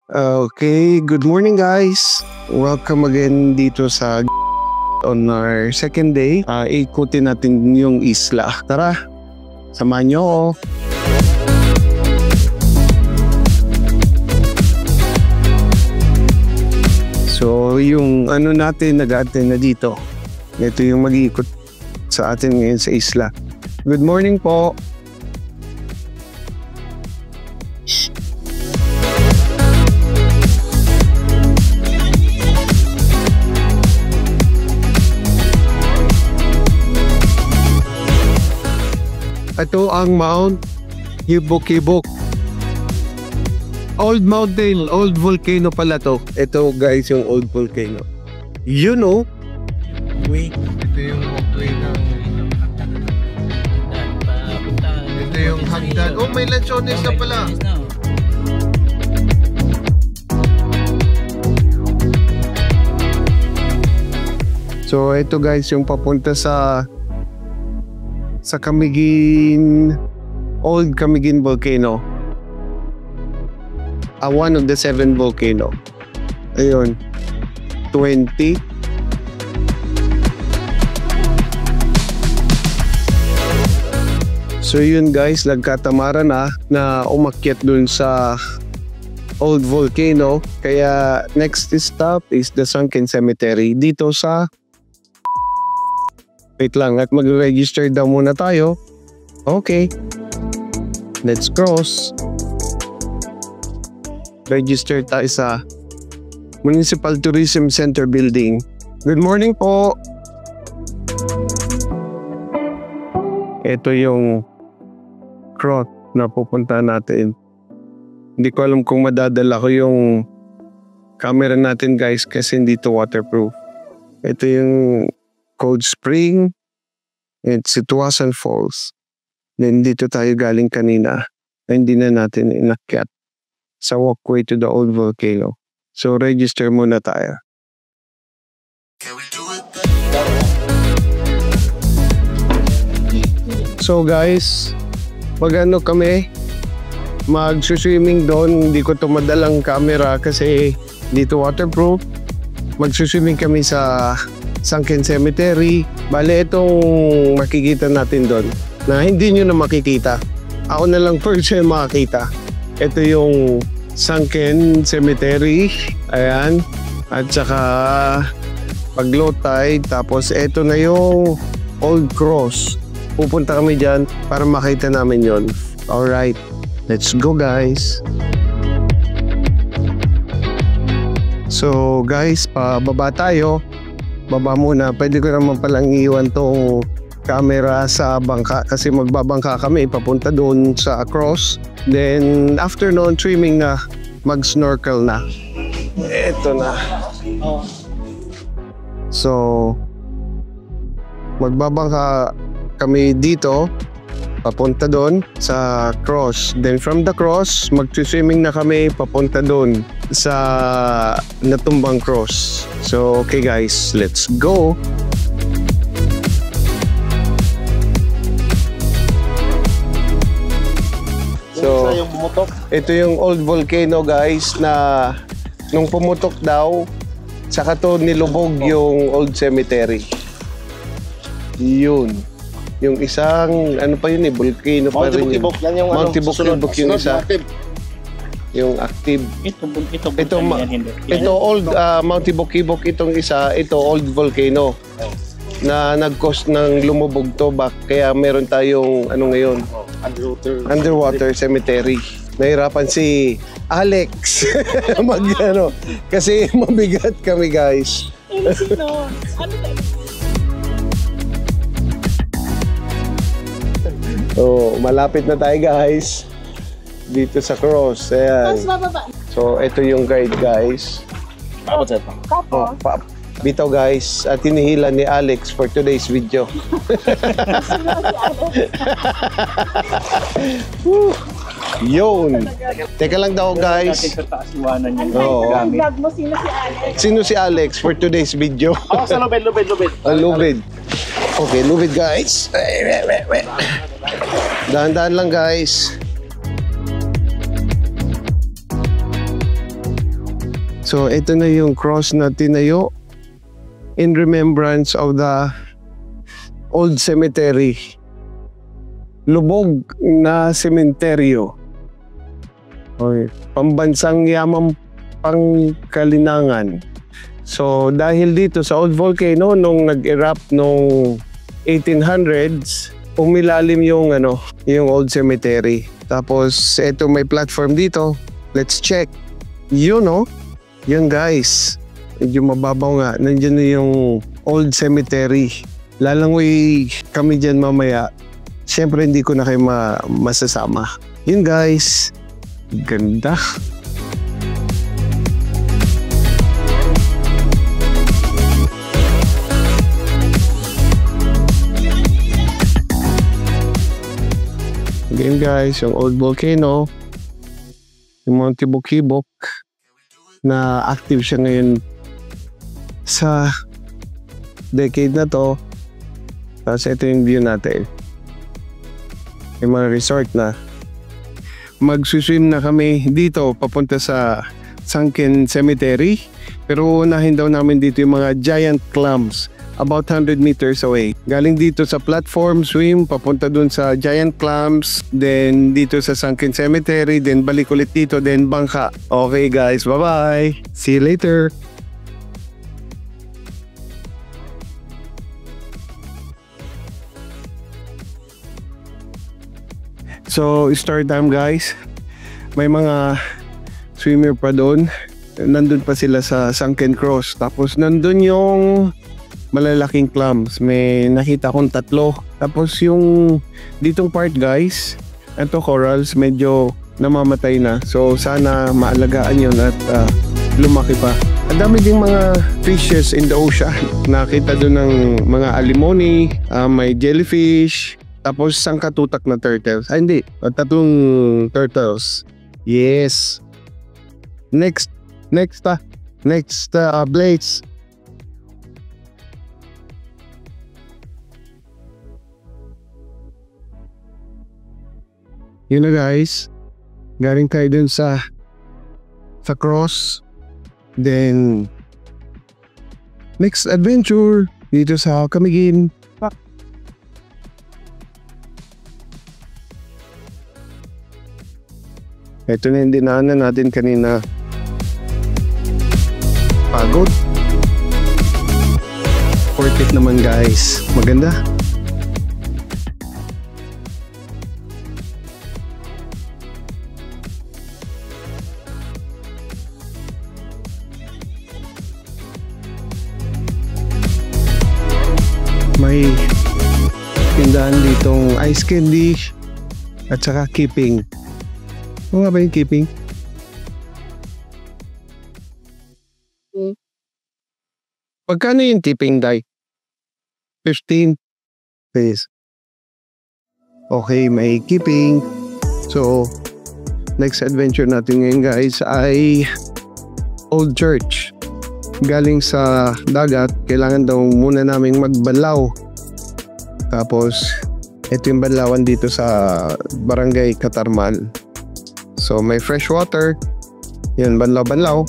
Okay, good morning guys. Welcome again dito sa on our second day. Ikutin natin yung isla. Tara, samahan nyo ako. So yung ano natin nag-attend na dito. Ito yung mag-iikot sa atin ngayon sa isla. Good morning po. Ito ang Mount Hibok-Hibok. Old mountain, old volcano pala to. Ito guys yung old volcano. You know? Wait, ito yung walkway ng... Ito yung hagdan. Oh, may lanchones na pala. So ito guys yung papunta sa Camiguin, Old Camiguin Volcano. One of the 7 volcano. Ayun, 20. So yun guys, nagkatamaran na umakyat dun sa Old Volcano. Kaya next stop is the Sunken Cemetery dito sa... Wait lang, at mag-register daw muna tayo. Okay. Let's cross. Register tayo sa Municipal Tourism Center Building. Good morning po. Ito yung cross na pupunta natin. Hindi ko alam kung madadala ko yung camera natin guys kasi hindi to waterproof. Ito yung Cold Spring and Situasan Falls. Then dito tayo galing kanina. Hindi na natin inakyat sa walkway to the old volcano. So register muna tayo. So guys, mag-ano kami, mag-swimming doon. Hindi ko to madalang camera kasi dito waterproof. Mag-swimming kami sa Sunken Cemetery. Bale, itong makikita natin doon na hindi nyo na makikita. Ako na lang first yung makakita. Ito yung Sunken Cemetery. Ayan. At saka pag low tide. Tapos ito na yung Old Cross. Pupunta kami dyan para makita namin yon. Alright. Let's go guys. So guys, pababa tayo. Baba muna. Pwede ko naman palang iwan tong camera sa bangka kasi magbabangka kami papunta doon sa cross. Then after noon, swimming na, mag-snorkel na. Eto na. So magbabangka kami dito papunta doon sa cross. Then from the cross, mag-swimming na kami papunta doon sa natumbang cross. So okay guys, let's go. So ito yung old volcano guys na nung pumutok daw saka to nilubog yung old cemetery. Yun. Yung isang, ano pa yun volcano pa rin yun. Mount Hibok-Hibok yung isa. Yung active. Ito old Mount Hibok-Hibok itong isa. Ito old volcano. Na nag-cause ng lumubog to back. Kaya meron tayong, ano ngayon? Underwater cemetery. Nahirapan si Alex mag-ano. Kasi mabigat kami guys. Sino? Ano tayo? Oh, malapit na tayo guys. Dito sa cross. Ayan. So, ito yung guide guys. Tapos. Bitaw guys, at hinihila ni Alex for today's video. Yun. Teka lang daw guys. Oh. Vlog mo, sino si Alex? Sino si Alex for today's video? Ako sa lubid. Lubid. Okay, lubid guys. Dahan-dahan lang guys. So ito na yung cross na tinayo in remembrance of the old cemetery. Lubog na sementeryo. Okay. Pambansang yamang pangkalinangan. So dahil dito sa old volcano nung nag-erupt nung 1800s, umilalim yung yung old cemetery. Tapos ito may platform dito. Let's check. Yun yun guys. Medyo mababaw nga. Nandiyan na yung old cemetery. Lalangoy kami dyan mamaya. Siyempre hindi ko na kayo masasama. Yun guys. Ganda. Again guys, yung old volcano, yung Monte Bukibok, na active siya ngayon sa decade na to. Tapos ito yung view natin. Yung mga resort na. Magsuswim na kami dito papunta sa Sunken Cemetery. Pero unahin daw namin dito yung mga giant clams. About 100 meters away. Galing dito sa platform, swim, papunta dun sa giant clams, then dito sa Sunken Cemetery, then balik ulit dito, then bangka. Okay guys, bye-bye! See you later! So, start time guys. May mga swimmer pa doon. Nandun pa sila sa Sunken Cross. Tapos nandun yung malalaking clams. May nakita kong 3. Tapos yung ditong part guys, ito corals medyo namamatay na. So sana maalagaan yun at lumaki pa. Ang dami ding mga fishes in the ocean. Nakita doon ng mga alimony, may jellyfish, tapos sangkatutak na turtles. Hindi, 3 turtles. Yes. Next Blaze. Yun na guys, galing tayo dun sa cross. Then next adventure dito sa Camiguin. Ito na yung dinaanan natin kanina. Pagod. Worth it naman guys. Maganda. May tindahan ditong ice candy at saka keeping. Ano nga ba yung keeping? Pagkano yung tipping, Day? 15 please. Okay, may keeping. So, next adventure natin ngayon guys ay Old Church. Galing sa dagat, kailangan daw muna naming magbanlaw. Tapos, ito yung banlawan dito sa Barangay Katarmal. So, may fresh water. Yan, banlaw-banlaw.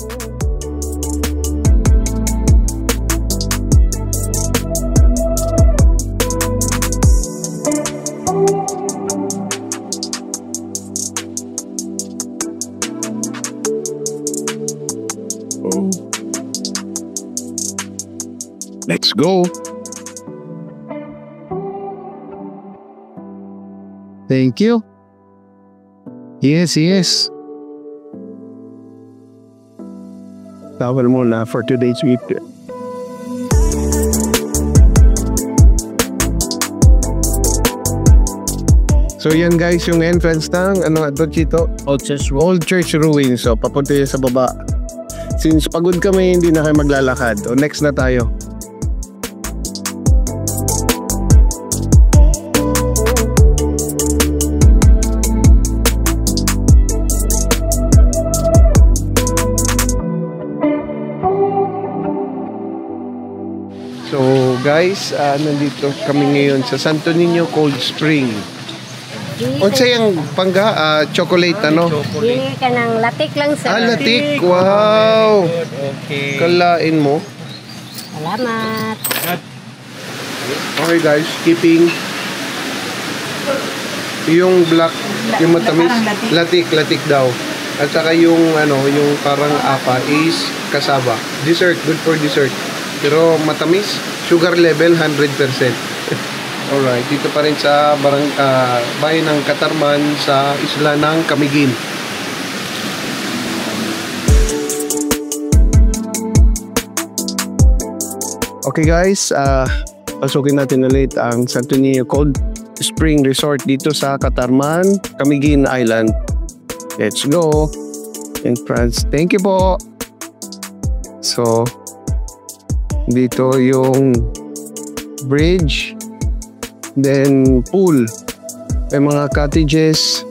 Let's go. Thank you. Yes. Tawal muna for today's week. So yan guys, yung entrance ng Chito? Old Church Ruins. So papunta yun sa baba. Since pagod kami, hindi na kayo maglalakad. O next na tayo. So guys, nandito kami ngayon sa Santo Niño Cold Spring. Unsa yung pangga? Chocolate ano? Dili ka ng latik lang sir. Latik. Wow. Okay. Kalain mo. Salamat. Okay guys, keeping yung black, yung matamis, latik daw. At saka yung ano, yung parang apa is kasaba. Dessert, good for dessert. Pero matamis, sugar level 100%. Alright, dito pa rin sa bayan ng Katarman sa isla ng Camiguin. Okay guys, pasukin natin ulit ang Santo Niño Cold Spring Resort dito sa Katarman, Camiguin Island. Let's go! In France, thank you po! So, dito yung bridge, then pool. May mga cottages.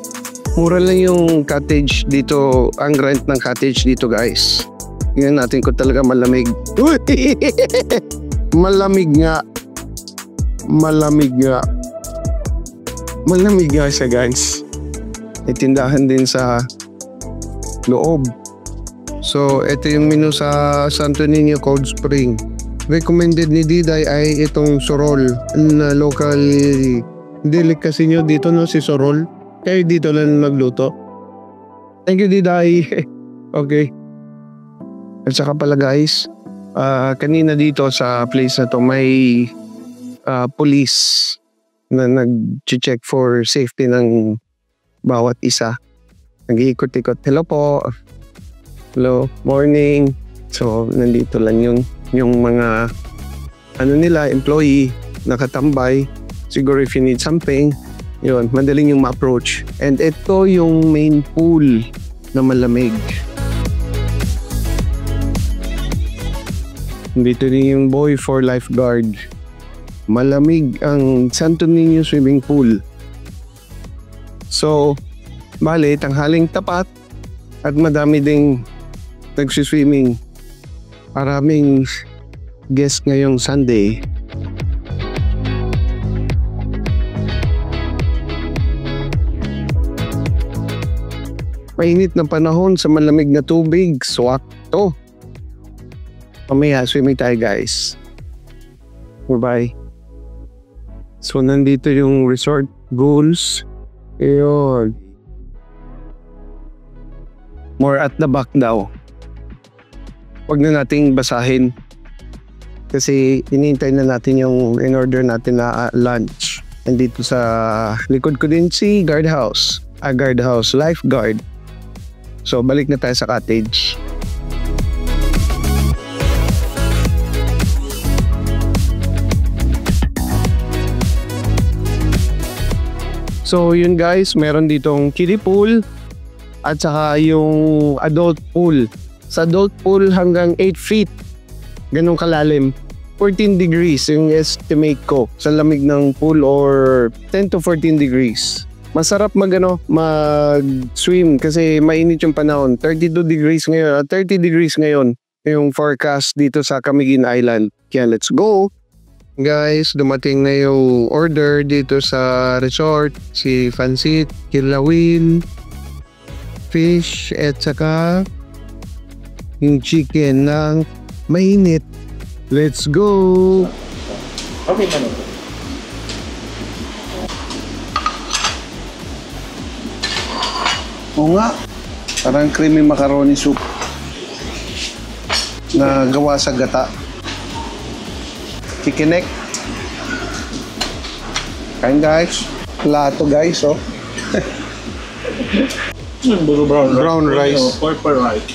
Mura lang yung cottage dito, ang rent ng cottage dito guys. Tingnan natin kung talaga malamig. Uy! Malamig nga. Malamig nga siya guys. May tindahan din sa loob. So, ito yung menu sa Santo Niño Cold Spring. Recommended ni Diday ay itong sorol na local delicacy nyo dito, no? Si sorol. Kayo dito lang magluto. Thank you, Diday. Okay. At saka pala guys, kanina dito sa place na to may police na nag-check for safety ng bawat isa. Nag-iikot-ikot. Hello po. Hello. Morning. So, nandito lang yung mga nila, employee, nakatambay. Siguro if you need something, yun, madaling yung ma-approach. And ito yung main pool na malamig. Dito din yung boy for lifeguard. Malamig ang Santo Niño swimming pool. So, bale, tanghaling tapat at madami ding nagsiswimming. Maraming guest ngayong Sunday. Mainit na panahon sa malamig na tubig. Swakto. Mamaya, swimming tayo guys. Bye-bye. So, nandito yung resort goals. Ayun. More at the back daw. Huwag na nating basahin. Kasi inintay na natin yung in-order natin na lunch. Nandito sa likod ko din si guardhouse. Guardhouse, lifeguard. So, balik na tayo sa cottage. So yun guys, meron ditong kiddie pool at saka yung adult pool. Sa adult pool hanggang 8 feet, ganun kalalim. 14 degrees yung estimate ko sa lamig ng pool or 10 to 14 degrees. Masarap mag-swim kasi mainit yung panahon. 32 degrees ngayon, 30 degrees ngayon yung forecast dito sa Camiguin Island. Kaya let's go! Guys, dumating na yung order dito sa resort. Si Fansit, Kilawin, fish, at saka yung chicken ng mainit. Let's go! Okay, ano? Oo nga, parang creamy macaroni soup na gawa sa gata. Chicken neck. Kain guys. Plato guys, oh. Brown rice. Purple rice.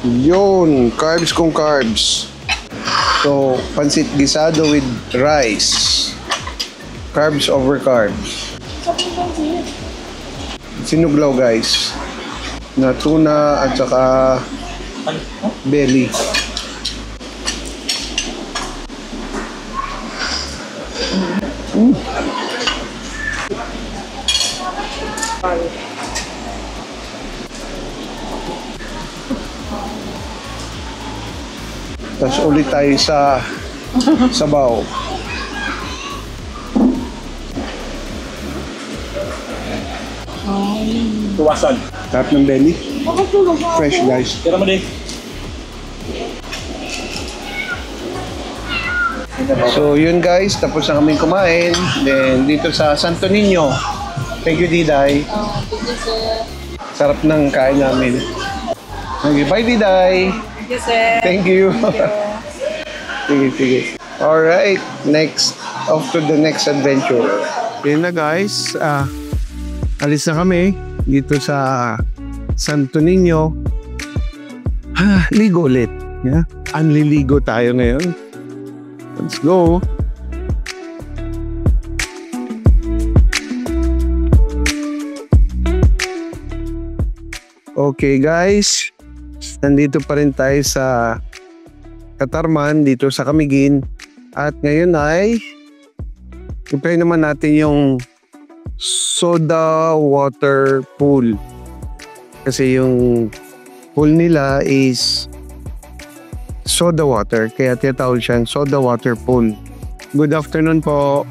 Yun, carbs kung carbs. So, pansit gisado with rice. Carbs over carbs. Sinuglaw guys. Na tuna at saka belly. Tapos ulit tayo sa sabaw. Tuwasan. Sarap ng belly. Fresh guys. Tira mo din. So yun guys, tapos na kami kumain. Then dito sa Santo Niño. Thank you Diday. Sarap ng kain namin. Okay, bye Diday. Thank you, sir. Thank you. Sige, sige. Alright, next. Off to the next adventure. Yun na guys. Alis na kami dito sa Santo Niño. Ligo ulit. Yeah? Anliligo tayo ngayon. Let's go. Okay guys. Nandito pa rin tayo sa Katarman, dito sa Camiguin. At ngayon ay i-try naman natin yung soda water pool. Kasi yung pool nila is soda water. Kaya tinatawag siyang soda water pool. Good afternoon po.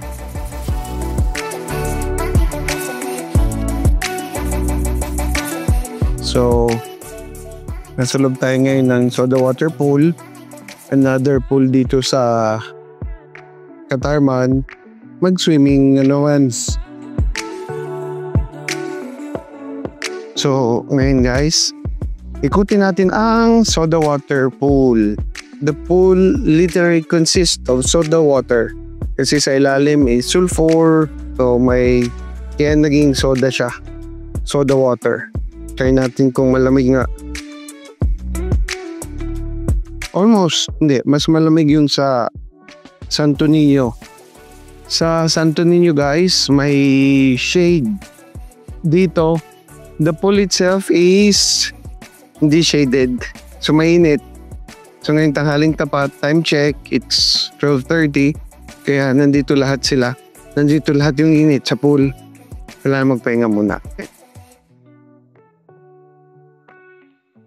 So, nasa loob tayo ngayon ng soda water pool. Another pool dito sa Katarman. Mag-swimming naman. So, ngayon guys, ikutin natin ang soda water pool. The pool literally consists of soda water. Kasi sa ilalim is sulfur. So, kaya naging soda siya. Soda water. Try natin kung malamig nga. Almost, hindi. Mas malamig yung sa Santo Niño. Sa Santo Niño guys, may shade. Dito, the pool itself is hindi shaded. So mainit. So ngayong tanghaling tapat, time check, it's 12:30. Kaya nandito lahat sila. Nandito lahat yung init sa pool. Kailangan magpahinga muna.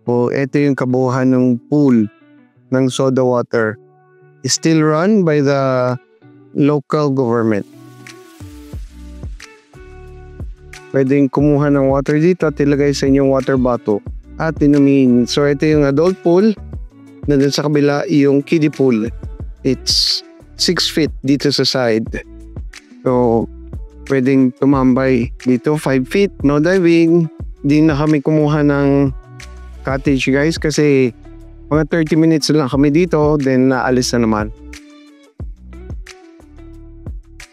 So ito yung kabuuan ng pool ng soda water. Is still run by the local government. Pwedeng kumuha ng water dito at ilagay sa inyong water bottle at inumin. So ito yung adult pool. Nandun sa kabila yung kiddie pool. It's 6 feet dito sa side. So pwedeng tumambay dito 5 feet. No diving. Di na kami kumuha ng cottage guys kasi mga 30 minutes lang kami dito, then naalis na naman.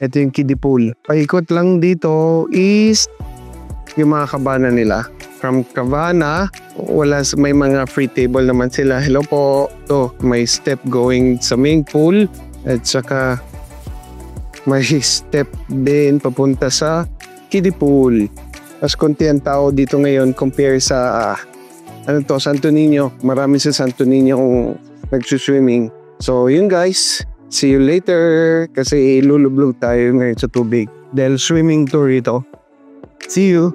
Ito yung kiddie pool. Paikot lang dito is yung mga kabana nila. From cabana, may mga free table naman sila. Hello po. So, may step going sa main pool. At saka may step din papunta sa kiddie pool. Mas konti ang tao dito ngayon compare sa Santo Niño. Marami sa Santo Niño kung nagsuswimming. So yun guys, see you later kasi lulublog tayo ngayon sa tubig dahil swimming tour ito. See you!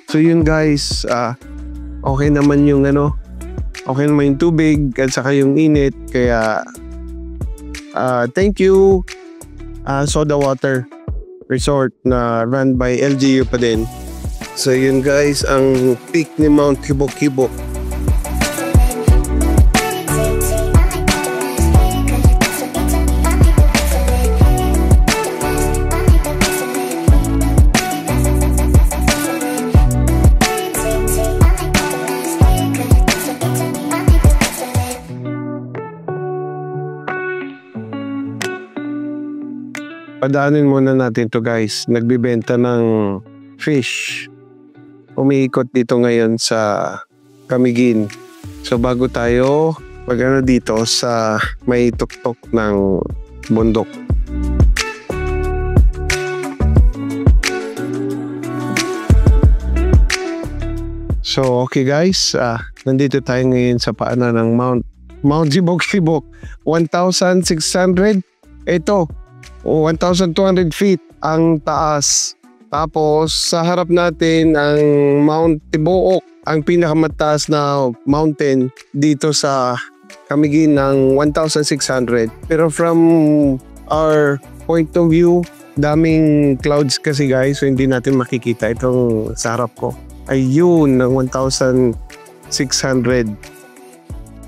So yun guys, okay naman yung okay naman yung tubig at saka yung init kaya thank you Soda Water Resort na run by LGU pa din. So yun guys, ang peak ni Mount Kibok-Kibok. Padaanin muna natin to guys. Nagbibenta ng fish. Umiikot dito ngayon sa Camiguin. So bago tayo dito sa may tuktok ng bundok. So okay guys, nandito tayo ngayon sa paanan ng Mount Kibok-Kibok. 1,600. Ito. 1,200 feet ang taas. Tapos sa harap natin ang Mount Tibuok, ang pinakamataas na mountain dito sa Camiguin ng 1,600. Pero from our point of view, daming clouds kasi guys, so hindi natin makikita itong sa harap ko. Ayun, ng 1,600.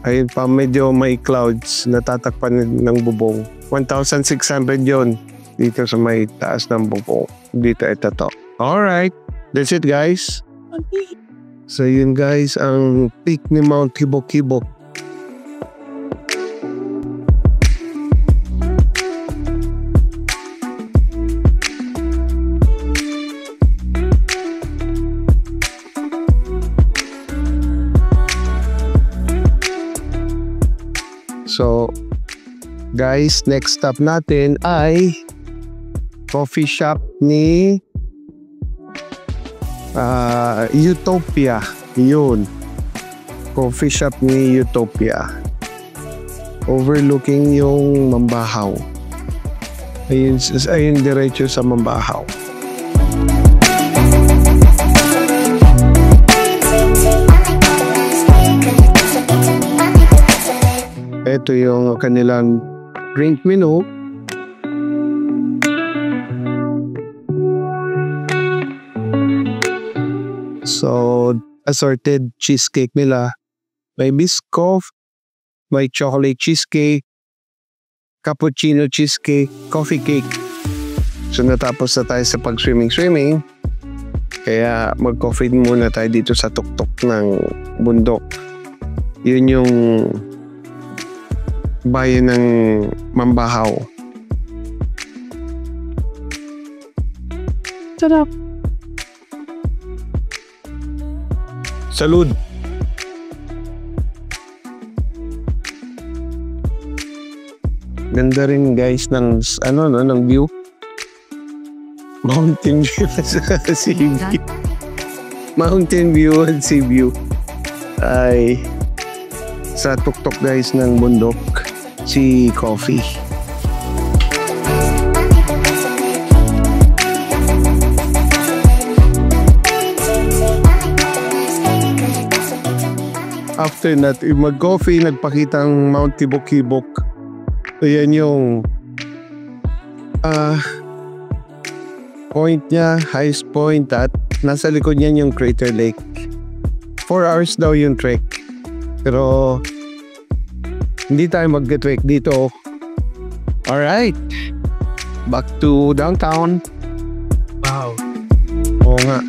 Ayun pa, medyo may clouds na tatakpan ng bubong. 1,600 yon dito sa may taas ng bubong. Dito, ito to. Alright, that's it guys. So yun guys, ang peak ni Mount Kibok-Kibok. So, guys, next stop natin ay coffee shop ni Utopia. Yun. Coffee shop ni Utopia. Overlooking yung Mambahaw. Ayun diretso sa Mambahaw. Ito yung kanilang drink menu. So, assorted cheesecake nila. May biscoff, may chocolate cheesecake, cappuccino cheesecake, coffee cake. So, natapos na tayo sa pag-swimming. Kaya mag-coffee muna tayo dito sa tuktok ng bundok. Yun yung bayan ng Mambahaw. Sarap. Salud. Ganda rin guys ng ng view. Mountain view sa sea view. Mountain view and sea view. Ay sa tuktok guys ng bundok si Coffee. After natin mag-coffee, nagpakita ang Mount Kibok-Kibok. Ayan yung point niya, highest point, at nasa likod niyan yung Crater Lake. 4 hours daw yung trek. Pero hindi tayo mag-trek dito. Alright. Back to downtown. Wow. Oo nga.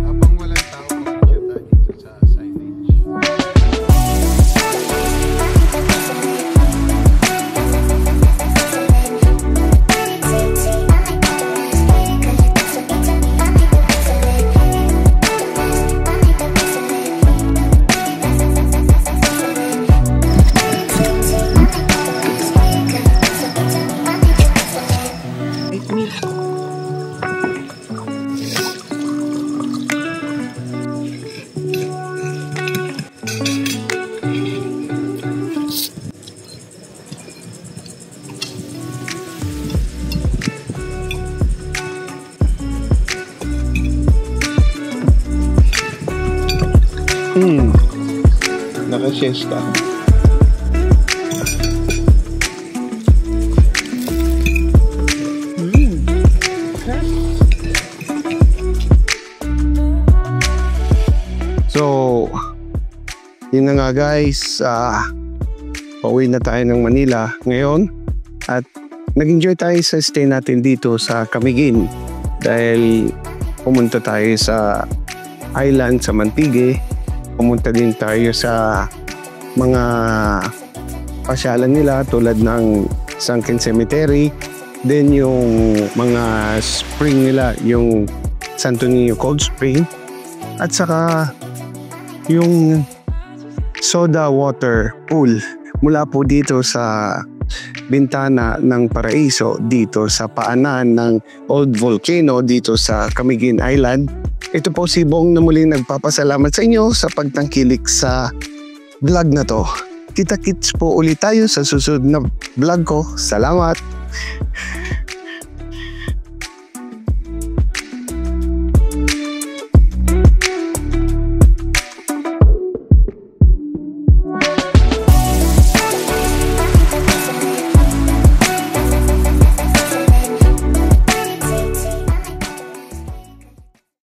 Habang walang tao, mag-shoot tayo dito sa signage. Naka-siesta. So, yun na nga guys, pauwi na tayo ng Manila ngayon at nag-enjoy tayo sa stay natin dito sa Camiguin dahil pumunta tayo sa island sa Mantigue, pumunta din tayo sa mga pasyalan nila tulad ng Sunken Cemetery, then yung mga spring nila, yung Santo Niño Cold Spring, at saka yung soda water pool mula po dito sa bintana ng Paraiso dito sa paanan ng Old Volcano dito sa Camiguin Island. Ito po si Bong na muling nagpapasalamat sa inyo sa pagtangkilik sa vlog na to. Kita-kits po ulit tayo sa susunod na vlog ko. Salamat!